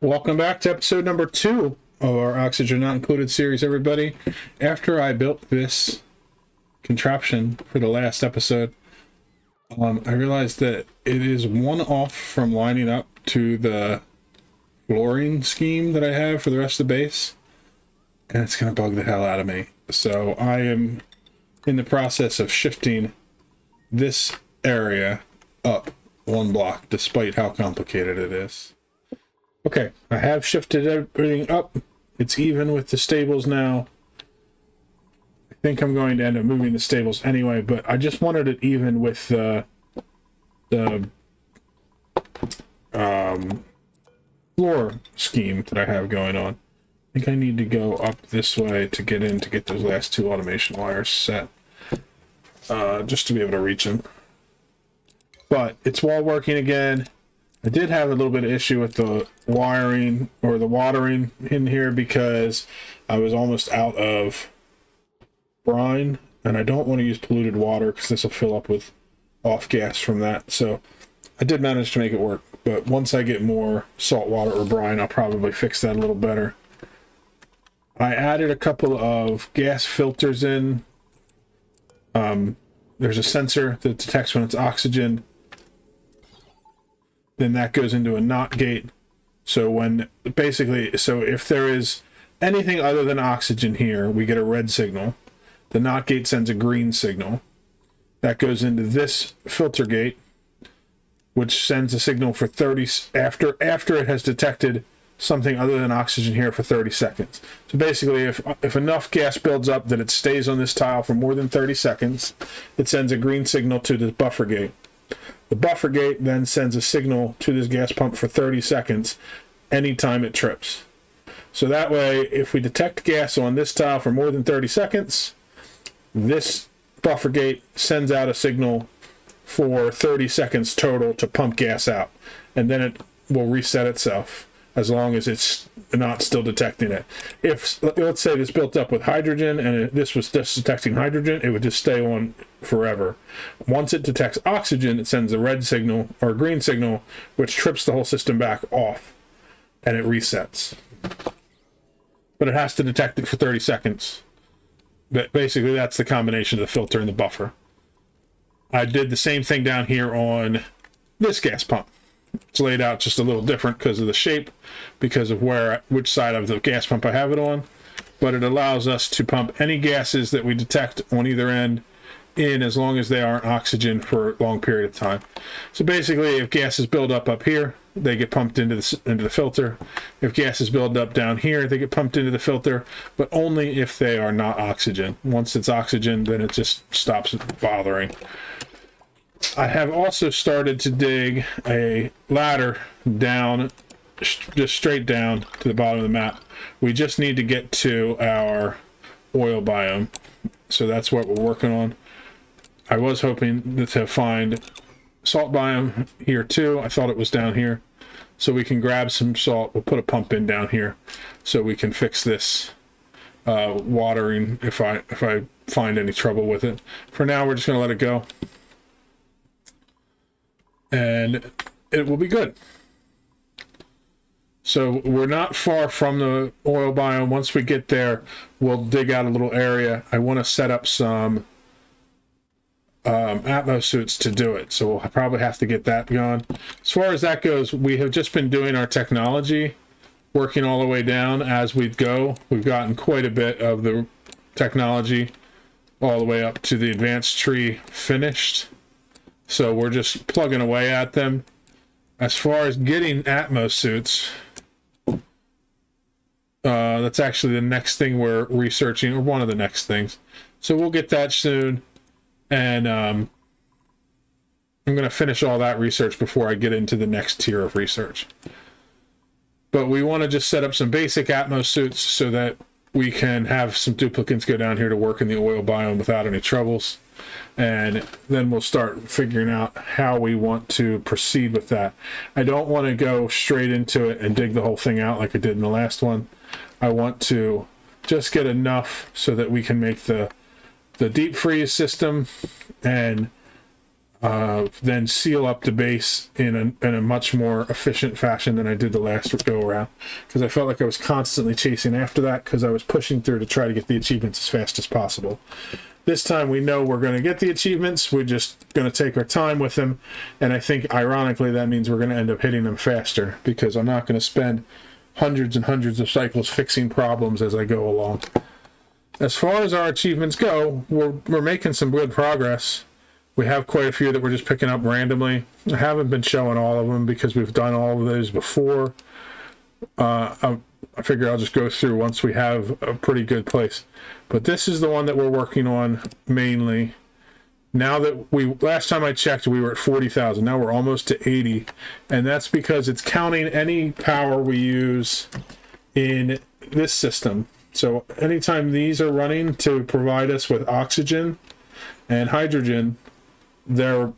Welcome back to episode number 2 of our Oxygen Not Included series, everybody. After I built this contraption for the last episode, I realized that it is one off from lining up to the flooring scheme that I have for the rest of the base, and it's going to bug the hell out of me. So I am in the process of shifting this area up one block, despite how complicated it is. Okay, I have shifted everything up. It's even with the stables now. I think I'm going to end up moving the stables anyway, but I just wanted it even with the floor scheme that I have going on. I think I need to go up this way to get in to get those last 2 automation wires set, just to be able to reach them. But it's all working again. I did have a little bit of issue with the wiring or the watering in here because I was almost out of brine, and I don't want to use polluted water because this will fill up with off gas from that. So I did manage to make it work, but once I get more salt water or brine, I'll probably fix that a little better. I added a couple of gas filters in. There's a sensor that detects when it's oxygen. Then that goes into a NOT gate. So when basically, so if there is anything other than oxygen here, we get a red signal. The NOT gate sends a green signal. That goes into this filter gate, which sends a signal for 30 after it has detected something other than oxygen here for 30 seconds. So basically, if enough gas builds up that it stays on this tile for more than 30 seconds, it sends a green signal to the buffer gate. The buffer gate then sends a signal to this gas pump for 30 seconds anytime it trips. So that way, if we detect gas on this tile for more than 30 seconds, this buffer gate sends out a signal for 30 seconds total to pump gas out. And then it will reset itself as long as it's not still detecting it. If, let's say this built up with hydrogen and this was just detecting hydrogen, it would just stay on forever. Once it detects oxygen, it sends a red signal or a green signal, which trips the whole system back off, and it resets. But it has to detect it for 30 seconds. But basically, that's the combination of the filter and the buffer. I did the same thing down here on this gas pump. It's laid out just a little different because of the shape, because of which side of the gas pump I have it on, but it allows us to pump any gases that we detect on either end in as long as they aren't oxygen for a long period of time. So basically, if gases build up here, they get pumped into the filter. If gases build up down here, they get pumped into the filter, but only if they are not oxygen. Once it's oxygen, then it just stops bothering. I have also started to dig a ladder down, just straight down to the bottom of the map. We just need to get to our oil biome. So that's what we're working on. I was hoping to find salt biome here too. I thought it was down here. So we can grab some salt. We'll put a pump in down here so we can fix this watering if I find any trouble with it. For now, we're just going to let it go. And it will be good. So we're not far from the oil biome. Once we get there, we'll dig out a little area. I want to set up some Atmos suits to do it. So we'll probably have to get that going. As far as that goes, we have just been doing our technology, working all the way down as we go. We've gotten quite a bit of the technology all the way up to the advanced tree finished. So we're just plugging away at them. As far as getting Atmos suits, that's actually the next thing we're researching, or one of the next things. So we'll get that soon. And I'm going to finish all that research before I get into the next tier of research. But we want to just set up some basic Atmos suits so that we can have some duplicants go down here to work in the oil biome without any troubles. And then we'll start figuring out how we want to proceed with that. I don't want to go straight into it and dig the whole thing out like I did in the last one. I want to just get enough so that we can make the deep freeze system and then seal up the base in a much more efficient fashion than I did the last go around, because I felt like I was constantly chasing after that because I was pushing through to try to get the achievements as fast as possible. This time we know we're going to get the achievements, we're just going to take our time with them, and I think ironically that means we're going to end up hitting them faster, because I'm not going to spend hundreds and hundreds of cycles fixing problems as I go along. As far as our achievements go, we're making some good progress. We have quite a few that we're just picking up randomly. I haven't been showing all of them because we've done all of those before. I figure I'll just go through once we have a pretty good place. But this is the one that we're working on mainly. Now that last time I checked, we were at 40,000. Now we're almost to 80. And that's because it's counting any power we use in this system. So anytime these are running to provide us with oxygen and hydrogen, they're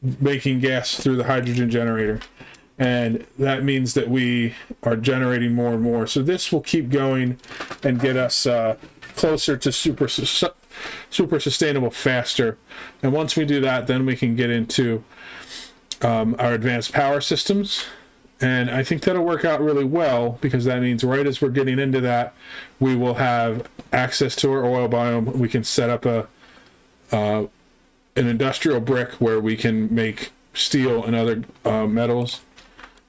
making gas through the hydrogen generator, and that means that we are generating more and more. So this will keep going and get us closer to super sustainable faster. And once we do that, then we can get into our advanced power systems, and I think that'll work out really well, because that means right as we're getting into that, we will have access to our oil biome. We can set up an industrial brick where we can make steel and other metals.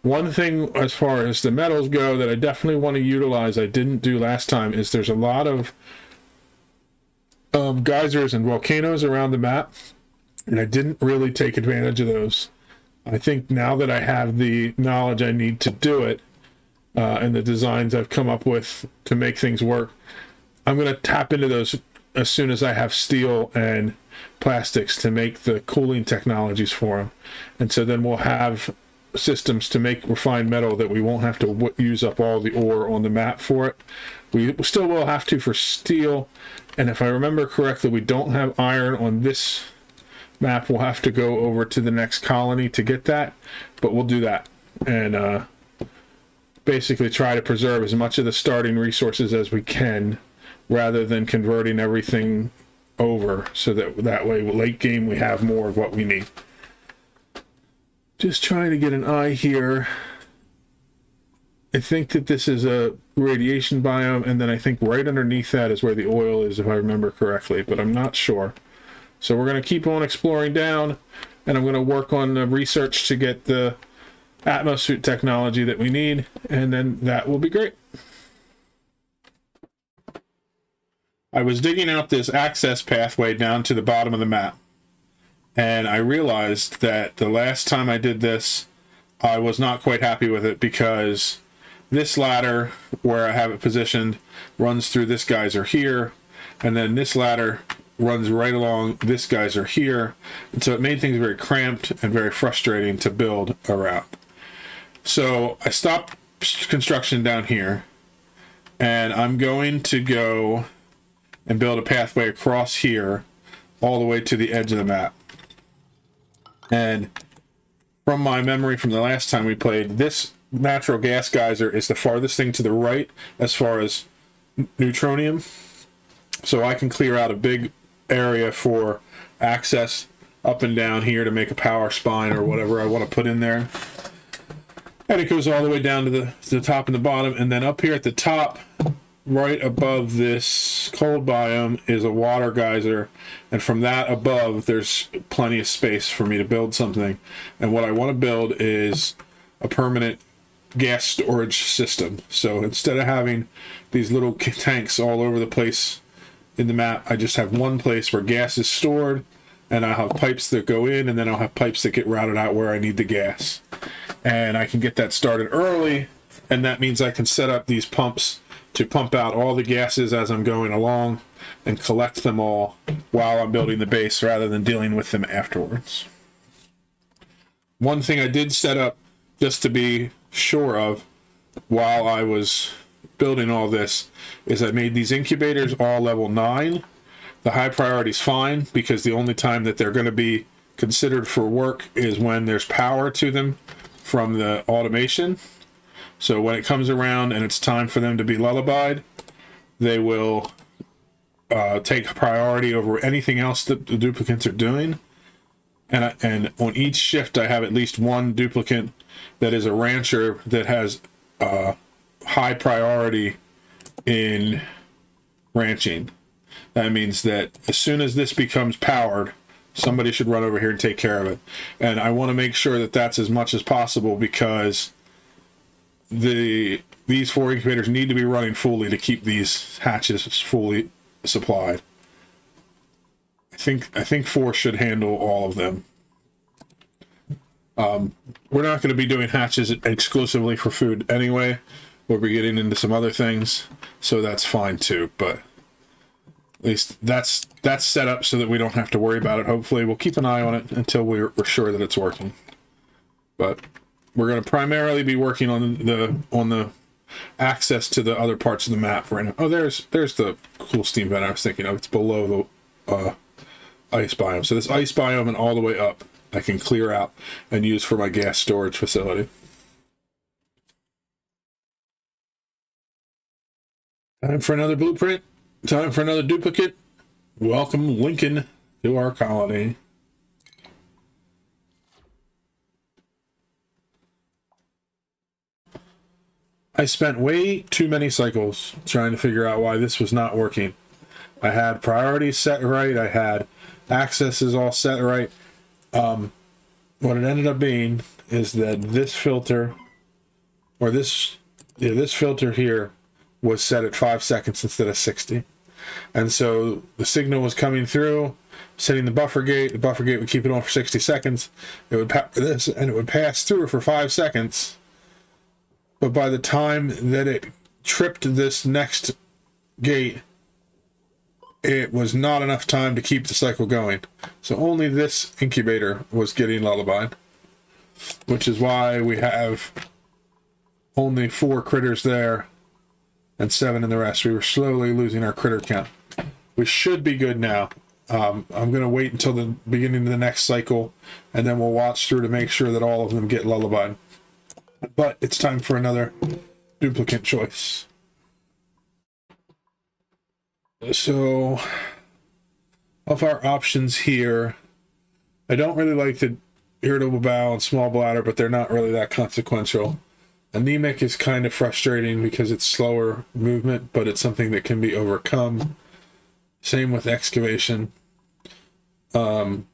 One thing as far as the metals go that I definitely want to utilize, I didn't do last time, is there's a lot of geysers and volcanoes around the map, and I didn't really take advantage of those. I think now that I have the knowledge I need to do it, and the designs I've come up with to make things work, I'm going to tap into those as soon as I have steel and plastics to make the cooling technologies for them. And so then we'll have systems to make refined metal that we won't have to use up all the ore on the map for it. We still will have to for steel, and if I remember correctly, we don't have iron on this map. We'll have to go over to the next colony to get that, but we'll do that and basically try to preserve as much of the starting resources as we can, rather than converting everything over, so that way late game we have more of what we need. Just trying to get an eye here. I think that this is a radiation biome, and then I think right underneath that is where the oil is, if I remember correctly, but I'm not sure. So we're going to keep on exploring down, and I'm going to work on the research to get the atmosuit technology that we need, and then that will be great. I was digging out this access pathway down to the bottom of the map, and I realized that the last time I did this, I was not quite happy with it, because this ladder, where I have it positioned, runs through this geyser here, and then this ladder runs right along this geyser here, and so it made things very cramped and very frustrating to build around. So I stopped construction down here, and I'm going to go and build a pathway across here all the way to the edge of the map. And from my memory from the last time we played, this natural gas geyser is the farthest thing to the right as far as neutronium, so I can clear out a big area for access up and down here to make a power spine or whatever I want to put in there. And it goes all the way down to the top and the bottom, and then up here at the top, right above this cold biome, is a water geyser, and from that above there's plenty of space for me to build something. And what I want to build is a permanent gas storage system. So instead of having these little tanks all over the place in the map, I just have one place where gas is stored, and I'll have pipes that go in, and then I'll have pipes that get routed out where I need the gas. And I can get that started early, and that means I can set up these pumps to pump out all the gases as I'm going along and collect them all while I'm building the base, rather than dealing with them afterwards. One thing I did set up just to be sure of while I was building all this is I made these incubators all level 9. The high priority is fine, because the only time that they're going to be considered for work is when there's power to them from the automation. So when it comes around and it's time for them to be lullabied, they will take priority over anything else that the duplicants are doing. and on each shift I have at least one duplicant that is a rancher that has high priority in ranching. That means that as soon as this becomes powered, somebody should run over here and take care of it. And I want to make sure that that's as much as possible, because these 4 incubators need to be running fully to keep these hatches fully supplied. I think 4 should handle all of them. We're not going to be doing hatches exclusively for food anyway. We'll be getting into some other things, so that's fine too. But at least that's set up so that we don't have to worry about it. Hopefully, we'll keep an eye on it until we're sure that it's working. But we're going to primarily be working on the access to the other parts of the map right now. Oh, there's the cool steam vent I was thinking of. It's below the ice biome. So this ice biome and all the way up, I can clear out and use for my gas storage facility. Time for another blueprint. Time for another duplicate. Welcome Lincoln to our colony. I spent way too many cycles trying to figure out why this was not working. I had priorities set right. I had accesses all set right. What it ended up being is that this filter, or this filter here, was set at 5 seconds instead of 60. And so the signal was coming through, setting the buffer gate. The buffer gate would keep it on for 60 seconds. It would power this, and it would pass through for 5 seconds. But by the time that it tripped this next gate, it was not enough time to keep the cycle going. So only this incubator was getting lullabied, which is why we have only 4 critters there and 7 in the rest. We were slowly losing our critter count. We should be good now. I'm going to wait until the beginning of the next cycle, and then we'll watch through to make sure that all of them get lullabied. But it's time for another duplicate choice. So, of our options here, I don't really like the irritable bowel and small bladder, but they're not really that consequential. Anemic is kind of frustrating because it's slower movement, but it's something that can be overcome. Same with excavation. Having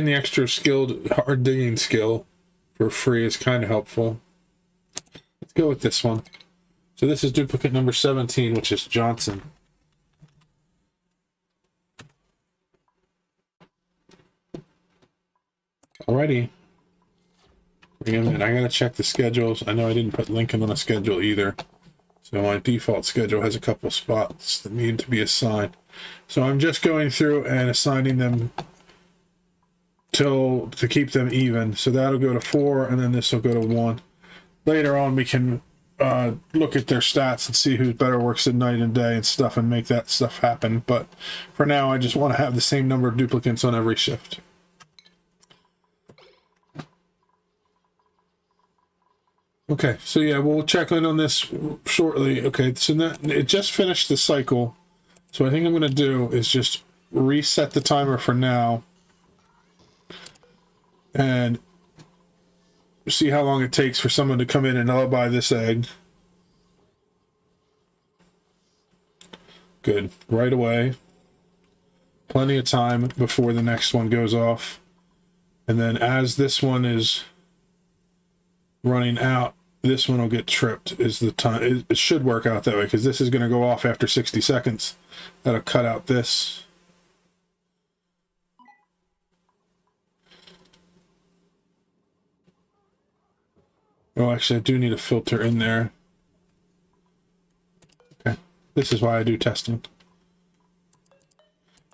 the extra skilled hard digging skill for free is kind of helpful. Let's go with this one. So this is duplicate number 17, which is Johnson. Alrighty. Bring him in. I gotta check the schedules. I know I didn't put Lincoln on a schedule either. So my default schedule has a couple spots that need to be assigned. So I'm just going through and assigning them to keep them even. So that'll go to 4, and then this will go to 1. Later on, we can look at their stats and see who better works at night and day and stuff, and make that stuff happen. But for now, I just want to have the same number of duplicates on every shift. Okay, so yeah, we'll check in on this shortly. Okay, so that it just finished the cycle. So I think I'm going to do is just reset the timer for now and see how long it takes for someone to come in and lullaby this egg. Good. Right away. Plenty of time before the next one goes off. And then as this one is running out, this one will get tripped is the time. It should work out that way, because this is going to go off after 60 seconds. That'll cut out this. Oh, actually, I do need a filter in there. Okay, this is why I do testing.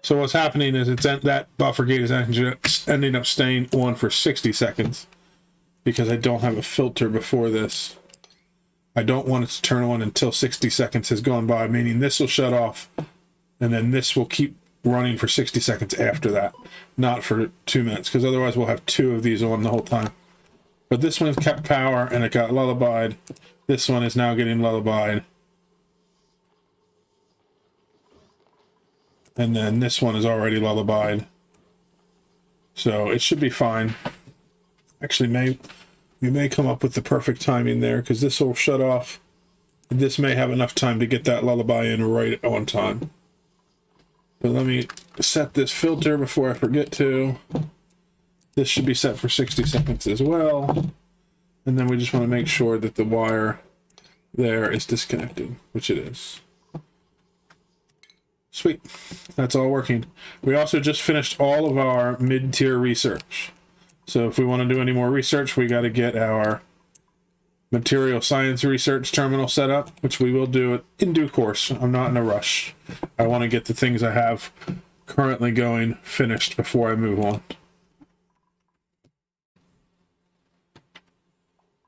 So what's happening is that buffer gate is ending up staying on for 60 seconds because I don't have a filter before this. I don't want it to turn on until 60 seconds has gone by, meaning this will shut off, and then this will keep running for 60 seconds after that, not for 2 minutes, because otherwise we'll have 2 of these on the whole time. But this one's kept power, and it got lullabied. This one is now getting lullabied. And then this one is already lullabied. So it should be fine. Actually, we may come up with the perfect timing there, because this will shut off. This may have enough time to get that lullaby in right on time. But let me set this filter before I forget to. This should be set for 60 seconds as well. And then we just want to make sure that the wire there is disconnected, which it is. Sweet. That's all working. We also just finished all of our mid-tier research. So if we want to do any more research, we got to get our material science research terminal set up, which we will do in due course. I'm not in a rush. I want to get the things I have currently going finished before I move on.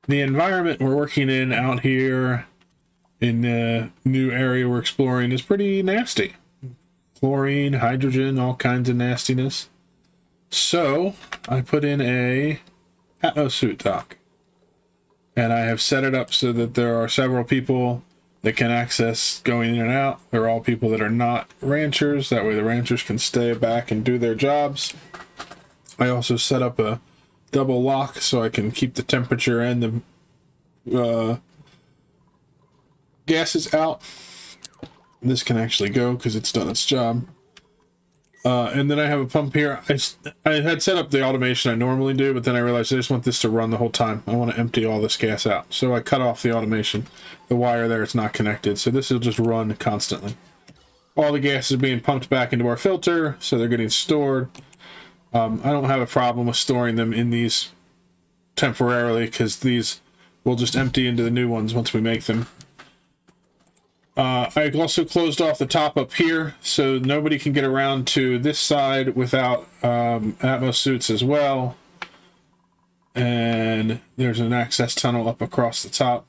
The environment we're working in out here in the new area we're exploring is pretty nasty. Chlorine, hydrogen, all kinds of nastiness. So I put in a atmosuit dock. And I have set it up so that there are several people that can access going in and out. They're all people that are not ranchers. That way the ranchers can stay back and do their jobs. I also set up a double lock so I can keep the temperature and the gases out. This can actually go because it's done its job. And then I have a pump here. I had set up the automation I normally do, but then I realized I just want this to run the whole time. I want to empty all this gas out. So I cut off the automation. The wire there is not connected, so this will just run constantly. All the gas is being pumped back into our filter, so they're getting stored. I don't have a problem with storing them in these temporarily, because these will just empty into the new ones once we make them. I also closed off the top up here, so nobody can get around to this side without atmosuits as well. And there's an access tunnel up across the top.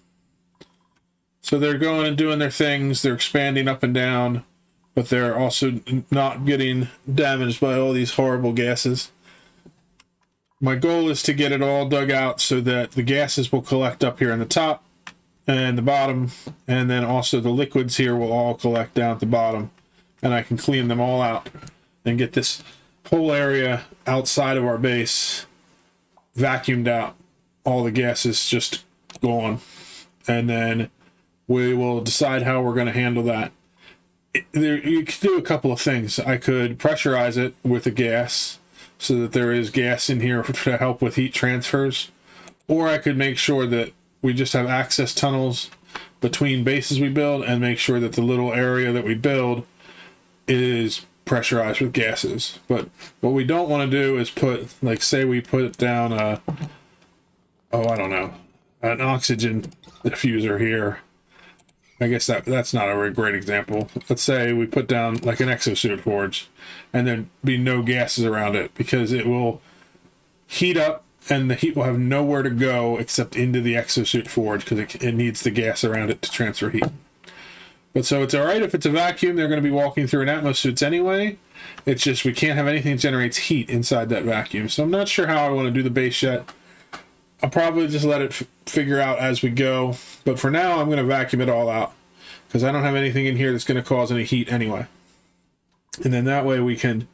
So they're going and doing their things. They're expanding up and down, but they're also not getting damaged by all these horrible gases. My goal is to get it all dug out so that the gases will collect up here in the top and the bottom, and then also the liquids here will all collect down at the bottom, and I can clean them all out and get this whole area outside of our base vacuumed out. All the gases just gone, and then we will decide how we're going to handle that. You could do a couple of things. I could pressurize it with a gas so that there is gas in here to help with heat transfers, or I could make sure that we just have access tunnels between bases we build and make sure that the little area that we build is pressurized with gases. But what we don't want to do is put, like, say we put down a, I don't know, an oxygen diffuser here. I guess that's not a very great example. Let's say we put down like an exosuit forge and there'd be no gases around it, because it will heat up and the heat will have nowhere to go except into the exosuit forge, because it needs the gas around it to transfer heat. But so it's all right if it's a vacuum. They're going to be walking through an atmosuits anyway. It's just we can't have anything that generates heat inside that vacuum. So I'm not sure how I want to do the base yet. I'll probably just let it figure out as we go. But for now, I'm going to vacuum it all out, because I don't have anything in here that's going to cause any heat anyway. And then that way we can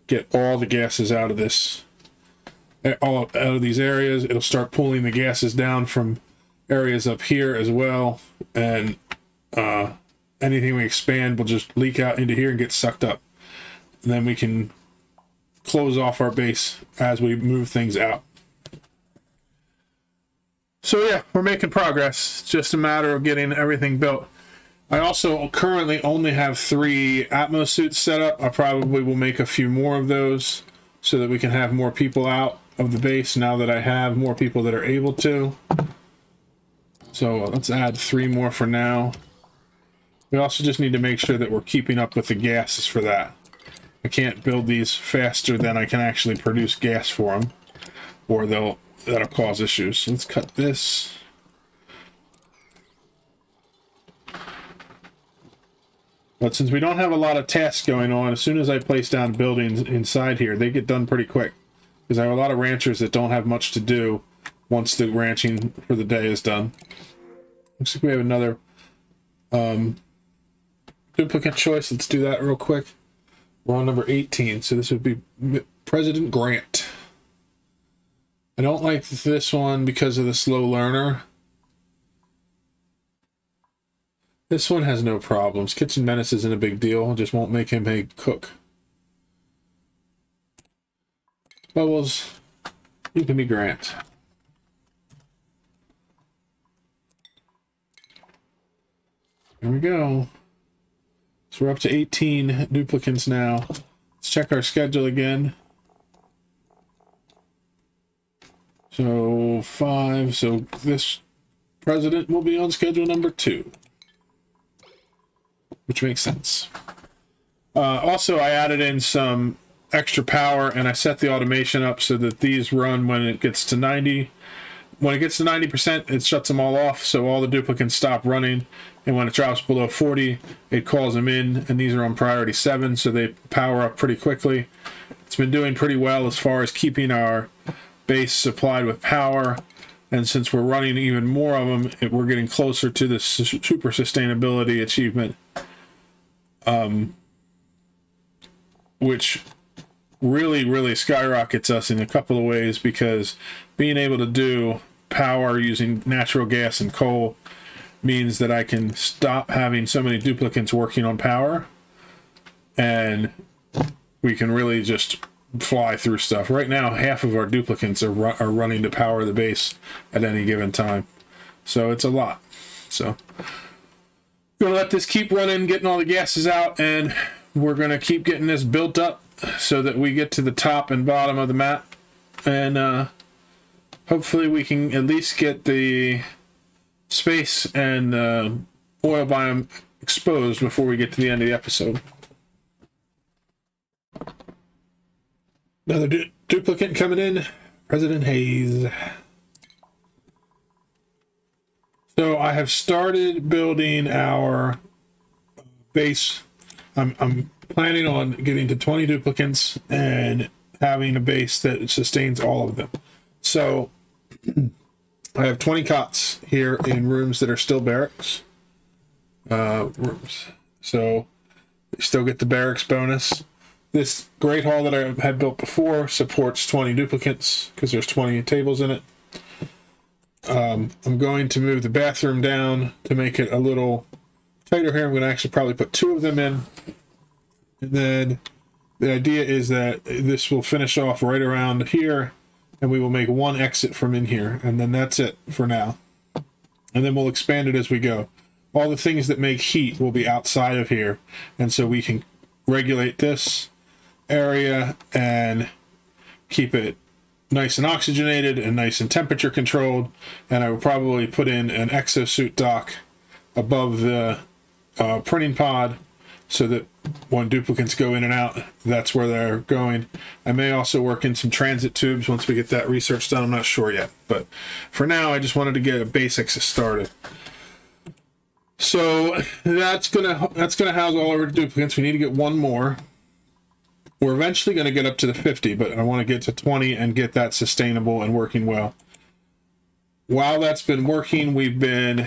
get all the gases out of this, all out of these areas. It'll start pulling the gases down from areas up here as well, and anything we expand will just leak out into here and get sucked up. And then we can close off our base as we move things out. So yeah, we're making progress. It's just a matter of getting everything built. I also currently only have 3 atmosuits set up. I probably will make a few more of those so that we can have more people out of the base now that I have more people that are able to. So let's add 3 more for now. We also just need to make sure that we're keeping up with the gases for that. I can't build these faster than I can actually produce gas for them, or that'll cause issues. So let's cut this. But since we don't have a lot of tasks going on, as soon as I place down buildings inside here, they get done pretty quick. Because I have a lot of ranchers that don't have much to do once the ranching for the day is done. Looks like we have another duplicate choice. Let's do that real quick. We're on number 18, so this would be President Grant. I don't like this one because of the slow learner. This one has no problems. Kitchen Menace isn't a big deal. Just won't make him a cook. Bubbles, you can be Grant. There we go. So we're up to 18 duplicants now. Let's check our schedule again. So 5. So this president will be on schedule number 2. Which makes sense. Also, I added in some extra power and I set the automation up so that these run when it gets to 90. When it gets to 90%, it shuts them all off, so all the duplicants stop running. And when it drops below 40, it calls them in, and these are on priority 7, so they power up pretty quickly. It's been doing pretty well as far as keeping our base supplied with power. And since we're running even more of them, we're getting closer to the super sustainability achievement. Which really skyrockets us in a couple of ways, because being able to do power using natural gas and coal means that I can stop having so many duplicants working on power, and we can really just fly through stuff. Right now, half of our duplicants are running to power the base at any given time, so it's a lot. So gonna let this keep running, getting all the gases out, and we're gonna keep getting this built up so that we get to the top and bottom of the map, and hopefully we can at least get the space and oil biome exposed before we get to the end of the episode. Another duplicant coming in, President Hayes. So I have started building our base. I'm planning on getting to 20 duplicants and having a base that sustains all of them. So I have 20 cots here in rooms that are still barracks rooms. So you still get the barracks bonus. This great hall that I had built before supports 20 duplicants because there's 20 tables in it. I'm going to move the bathroom down to make it a little tighter here. I'm going to actually probably put 2 of them in. And then the idea is that this will finish off right around here, and we will make 1 exit from in here, and then that's it for now. And then we'll expand it as we go. All the things that make heat will be outside of here, and so we can regulate this area and keep it nice and oxygenated and nice and temperature controlled. And I will probably put in an exosuit dock above the printing pod, so that when duplicants go in and out, that's where they're going. I may also work in some transit tubes once we get that research done. I'm not sure yet, but for now I just wanted to get a basics started. So that's gonna house all our duplicants. We need to get 1 more. We're eventually going to get up to the 50, but I want to get to 20 and get that sustainable and working well. While that's been working, we've been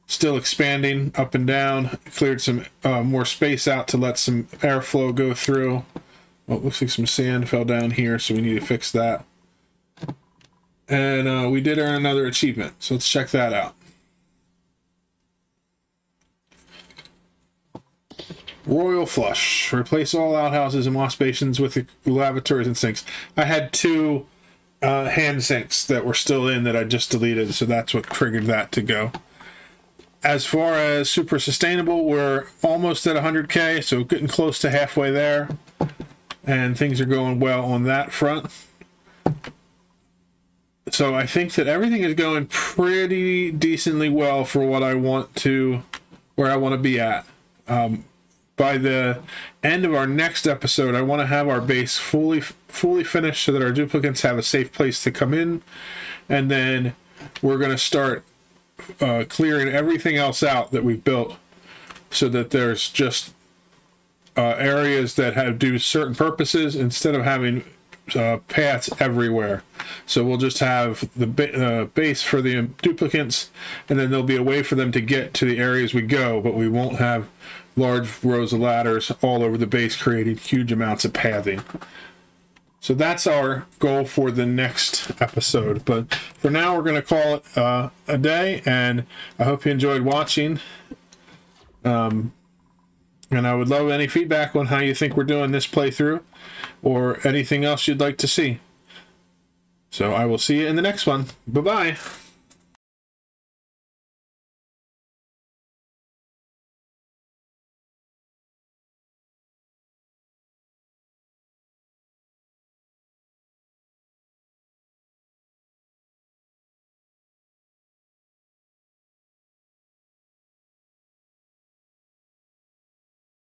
still expanding up and down, cleared some more space out to let some airflow go through. Oh, it looks like some sand fell down here, so we need to fix that. And we did earn another achievement, so let's check that out. Royal Flush. Replace all outhouses and wash basins with lavatories and sinks. I had 2 hand sinks that were still in that I just deleted, so that's what triggered that to go. As far as super sustainable, we're almost at 100K, so getting close to halfway there. And things are going well on that front. So I think that everything is going pretty decently well for what I want to, where I want to be at. By the end of our next episode, I want to have our base fully finished so that our duplicants have a safe place to come in. And then we're going to start clearing everything else out that we've built so that there's just areas that do certain purposes instead of having paths everywhere. So we'll just have the base for the duplicants, and then there'll be a way for them to get to the areas we go, but we won't have large rows of ladders all over the base creating huge amounts of pathing. So that's our goal for the next episode. But for now, we're going to call it a day, and I hope you enjoyed watching. And I would love any feedback on how you think we're doing this playthrough, or anything else you'd like to see. So I will see you in the next one. Bye-bye.